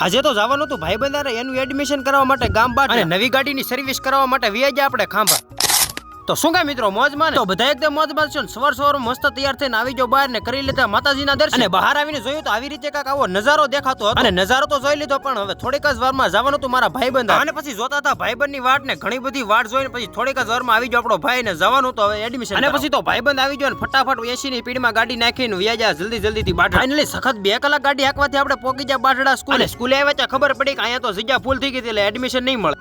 આજે તો જવાનું હતું ભાઈબંધારે એનું એડમિશન કરવા માટે ગામ બાદ અને નવી ગાડીની સર્વિસ કરવા માટે વ્યાજ આપણે ખાંભા. તો શું કે મિત્રો મોજમાં તો બધા એકદમ મોજમાં છો ને સવાર મસ્ત તૈયાર થઈને આવી જાવ બહાર ને કરી લેતા માતાજીના દર્શન. અને બહાર આવીને જોયું તો આવી રીતે કાંક આવો નજારો દેખાતો હતો અને નજારો તો જોઈ લીધો પણ હવે થોડીક જ વારમાં જવાનું હતું મારા ભાઈબંધ અને પછી જોતા હતા ભાઈબંધની વાટ ને ઘણી બધી વાટ જોઈને પછી થોડીક જ વારમાં આવી જાવ આપણો ભાઈ ને જવાનું તો હવે એડમિશન અને પછી તો ભાઈબંધ આવી ગયો ને ફટાફટ 80 ની સ્પીડમાં ગાડી નાખીને વ્યાજા જલ્દી થી બાટડા. ફાઇનલી સખત 2 કલાક ગાડી હાંકવાથી આપણે પોકી ગયા બાટડા સ્કૂલ. અને સ્કૂલે આવ્યા ત્યાં ખબર પડી કે અહીંયા તો જગ્યા ફૂલ થઈ ગઈ એટલે એડમિશન નહીં મળે.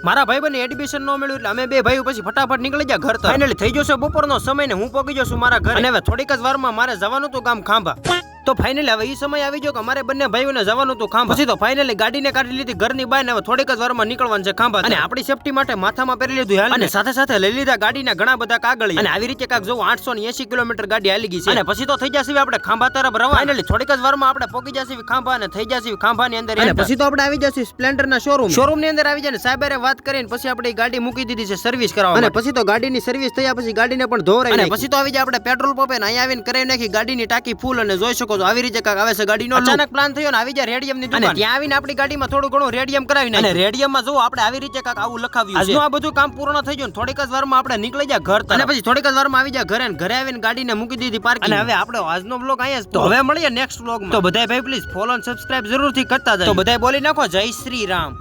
મારા ભાઈબંધને એડમિશન ન મળ્યું એટલે અમે બે ભાઈઓ પછી ફટાફટ નીકળી ગયા ઘર. ફાઇનલી થઈ જશે બપોરનો સમય ને હું પહોંચી જશું મારા ઘરે. અને હવે થોડીક જ વારમાં મારે જવાનું હતું ગામ ખાંભા. તો ફાઇનલી હવે એ સમય આવી ગયો કે અમારે બંને ભાઈઓને જવાનું હતું ખાંભા. પછી તો ફાઇનલી ગાડીને કાઢી લીધી ઘરની બહાર ને હવે થોડીક જ વારમાં નીકળવાનું છે ખાંભા. અને આપણી સેફટી માટે માથામાં પહેરી લીધું હેલ્મેટ અને સાથે લઈ લીધા ગાડીના ઘણા બધા કાગળિયા. અને આવી રીતે કાક જો 880 કિલોમીટર ગાડી હાલી ગઈ છે. અને પછી તો થઈ જશે આપણે ખાંભા તરફ રવાના. ફાઇનલી થોડીક જ વારમાં આપણે પહોંચી જશે ખાંભા અને થઈ જશે ખાંભાની અંદર. અને પછી તો આપણે આવી જશે સ્પ્લેન્ડર ના શોરૂમ ની અંદર આવી જાય ને સાહેબરે વાત કરીને પછી આપણે ગાડી મૂકી દીધી છે સર્વિસ કરાવવા. અને પછી તો ગાડીની સર્વિસ થયા પછી ગાડીને પણ ધોરાઈ. અને પછી તો આવી જાય આપણે પેટ્રોલ પંપે ને અહીંયા આવીને કરાવી નાખી ગાડીની ટાંકી ફૂલ. અને જોઈ શકો છો આવી રીતે કાક આવે છે ગાડીનો અચાનક પ્લાન થયો ને આવી જાય રેડિયમ ની દુકાન. ત્યાં આવીને આપણી ગાડીમાં થોડું ઘણું રેડિયમ કરાવી નાખ્યું. અને રેડિયમમાં જો આપણે આવી રીતે કાક આવું લખાવ્યું છે. આજનું આ બધું કામ પૂર્ણ થઈ ગયું થોડીક જ વારમાં આપણે નીકળી જાય ઘર. અને પછી થોડીક જ વારમાં આવી જાય ઘરે આવીને ગાડીને મૂકી દીધી પાર્કિંગ. અને હવે આપણો આજનો બ્લોગ અહીંયા તો હવે મળીએ નેક્સ્ટ બ્લોગમાં. તો બધાય ભાઈ પ્લીઝ ફોલો અને સબસ્ક્રાઇબ જરૂરથી કરતા જાય. તો બધાય બોલી નાખો જય શ્રી રામ.